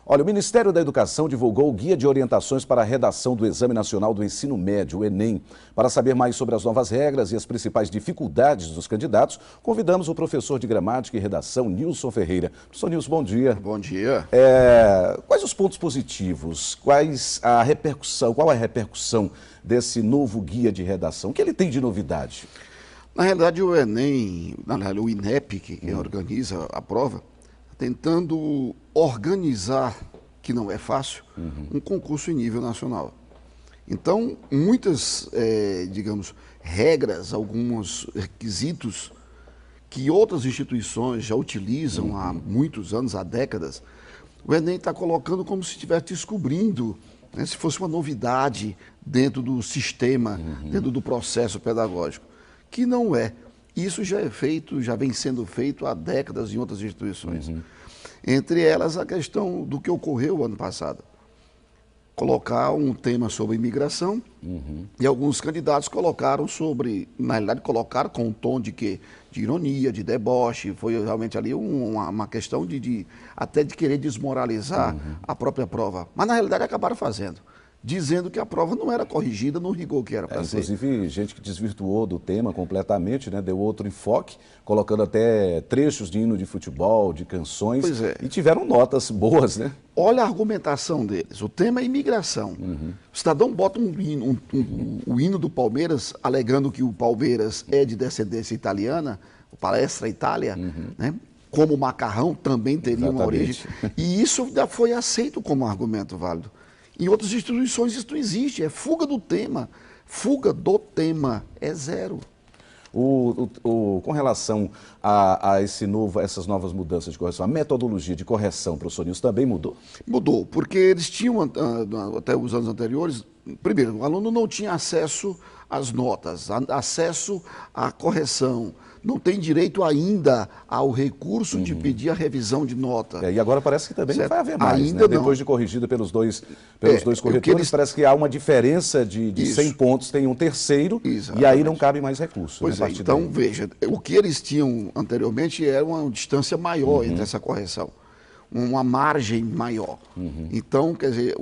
Olha, o Ministério da Educação divulgou o Guia de Orientações para a Redação do Exame Nacional do Ensino Médio, o Enem. Para saber mais sobre as novas regras e as principais dificuldades dos candidatos, convidamos o professor de Gramática e Redação, Nilson Ferreira. Professor Nilson, bom dia. Bom dia. Quais os pontos positivos? Qual a repercussão desse novo Guia de Redação? O que ele tem de novidade? Na realidade, o Enem, o INEP, que organiza a prova, tentando organizar, que não é fácil, um concurso em nível nacional. Então, muitas, digamos, regras, alguns requisitos que outras instituições já utilizam há muitos anos, há décadas, o Enem está colocando como se estivesse descobrindo, né, se fosse uma novidade dentro do sistema, dentro do processo pedagógico, que não é. Isso já é feito, já vem sendo feito há décadas em outras instituições. Entre elas, a questão do que ocorreu ano passado. Colocar um tema sobre imigração e alguns candidatos colocaram sobre, na realidade, colocaram com um tom de quê? De ironia, de deboche. Foi realmente ali uma questão até de querer desmoralizar a própria prova. Mas, na realidade, acabaram fazendo, dizendo que a prova não era corrigida no rigor que era para ser. Inclusive, gente que desvirtuou do tema completamente, né? Deu outro enfoque, colocando até trechos de hino de futebol, de canções, e tiveram notas boas, né? Olha a argumentação deles. O tema é imigração. O cidadão bota o hino do Palmeiras, alegando que o Palmeiras é de descendência italiana, o Palestra Itália, né? Como o macarrão também teria uma origem. E isso já foi aceito como argumento válido. Em outras instituições isso não existe, é fuga do tema. Fuga do tema é zero. Com relação a essas novas mudanças de correção, a metodologia de correção, professor Nilson, também mudou? Mudou, porque eles tinham, até os anos anteriores, primeiro, o aluno não tinha acesso às notas, acesso à correção, não tem direito ainda ao recurso de pedir a revisão de nota. E agora parece que também não vai haver mais, ainda né? Depois de corrigida pelos dois corretores, parece que há uma diferença de 100 pontos, tem um terceiro, e aí não cabe mais recurso. Pois é, então veja, o que eles tinham anteriormente era uma distância maior entre essa correção, uma margem maior. Então, quer dizer,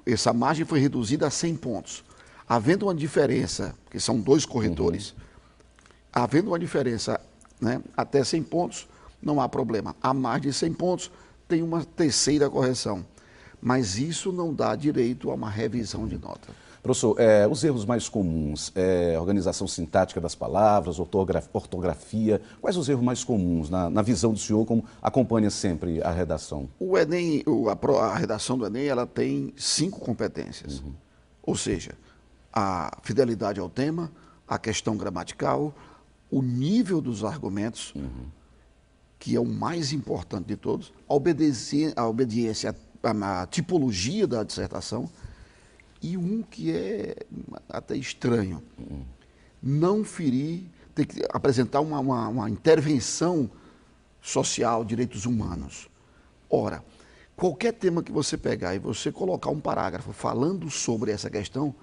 essa margem foi reduzida a 100 pontos. Havendo uma diferença, que são dois corretores, havendo uma diferença, né, até 100 pontos, não há problema. A mais de 100 pontos tem uma terceira correção. Mas isso não dá direito a uma revisão de nota. Professor, os erros mais comuns, organização sintática das palavras, ortografia, quais os erros mais comuns na visão do senhor, como acompanha sempre a redação? O Enem, a redação do Enem, ela tem 5 competências. Ou seja, a fidelidade ao tema, a questão gramatical, o nível dos argumentos, que é o mais importante de todos, a obediência à tipologia da dissertação, e um que é até estranho, não ferir, ter que apresentar uma intervenção social, direitos humanos. Ora, qualquer tema que você pegar e você colocar um parágrafo falando sobre essa questão,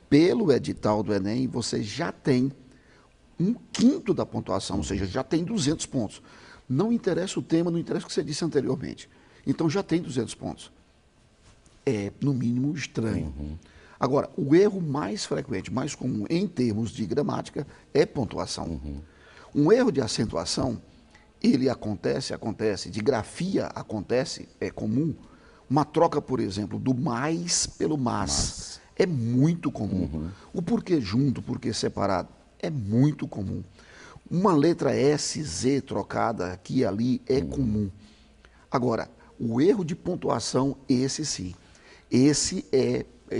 pelo edital do Enem, você já tem 1/5 da pontuação, ou seja, já tem 200 pontos. Não interessa o tema, não interessa o que você disse anteriormente. Então já tem 200 pontos. É, no mínimo, estranho. Agora, o erro mais frequente, mais comum em termos de gramática é pontuação. Um erro de acentuação, ele acontece, de grafia acontece, é comum. Uma troca, por exemplo, do mais pelo mas. É muito comum. O porquê junto, porquê separado, é muito comum. Uma letra S, Z trocada aqui e ali é comum. Agora, o erro de pontuação, esse sim. Esse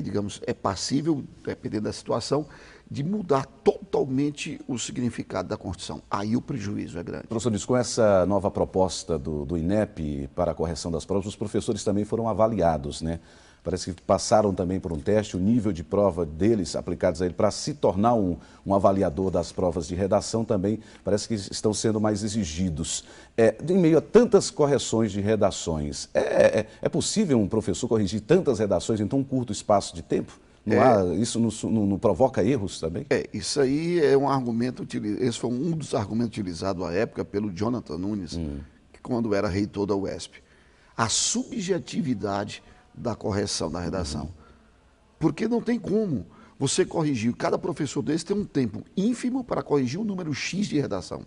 digamos, é passível, dependendo da situação, de mudar totalmente o significado da Constituição. Aí o prejuízo é grande. Professor Nilson, com essa nova proposta do INEP para a correção das provas, os professores também foram avaliados, né? Parece que passaram também por um teste, o nível de prova deles, aplicados a ele, para se tornar um avaliador das provas de redação também, parece que estão sendo mais exigidos. Em meio a tantas correções de redações, é possível um professor corrigir tantas redações em tão curto espaço de tempo? Isso não provoca erros também? Isso aí é um argumento, esse foi um dos argumentos utilizados à época pelo Jonathan Nunes, que quando era reitor da UESP. a subjetividade da correção da redação. Porque não tem como você corrigir. Cada professor desse tem um tempo ínfimo para corrigir um número X de redação.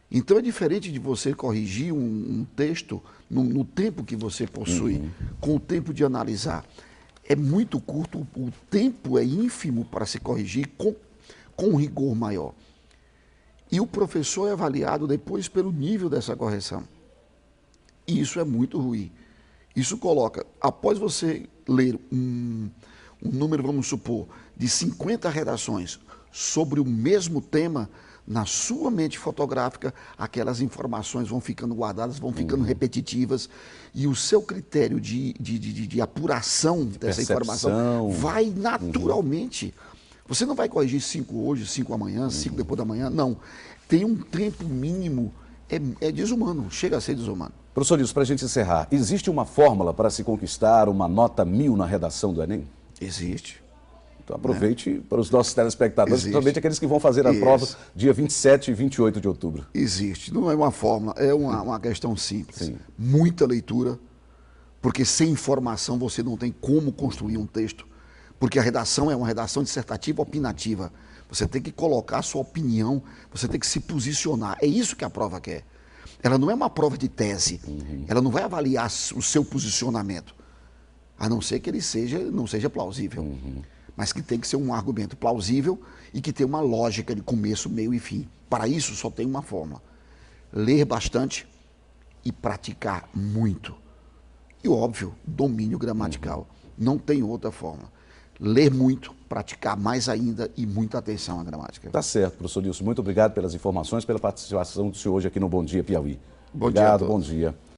Então é diferente de você corrigir um texto no tempo que você possui, com o tempo de analisar. É muito curto, o tempo é ínfimo para se corrigir com um rigor maior. E o professor é avaliado depois pelo nível dessa correção. E isso é muito ruim. Isso coloca, após você ler um número, vamos supor, de 50 redações sobre o mesmo tema, na sua mente fotográfica, aquelas informações vão ficando guardadas, vão ficando repetitivas, e o seu critério de apuração dessa informação vai naturalmente. Você não vai corrigir 5 hoje, 5 amanhã, 5 depois da manhã, não. Tem um tempo mínimo, é desumano, chega a ser desumano. Professor Nilson, para a gente encerrar, existe uma fórmula para se conquistar uma nota 1000 na redação do Enem? Existe. Então aproveite para os nossos telespectadores, principalmente aqueles que vão fazer a prova dia 27 e 28 de outubro. Existe. Não é uma fórmula, é uma questão simples. Sim. Muita leitura, porque sem informação você não tem como construir um texto, porque a redação é uma redação dissertativa opinativa. Você tem que colocar a sua opinião, você tem que se posicionar. É isso que a prova quer. Ela não é uma prova de tese, ela não vai avaliar o seu posicionamento, a não ser que ele não seja plausível. Mas que tem que ser um argumento plausível e que tem uma lógica de começo, meio e fim. Para isso só tem uma forma: ler bastante e praticar muito. E óbvio, domínio gramatical. Não tem outra forma. Ler muito, praticar mais ainda e muita atenção à gramática. Tá certo, professor Nilson. Muito obrigado pelas informações, pela participação do senhor hoje aqui no Bom Dia Piauí. Bom dia a todos. Bom dia.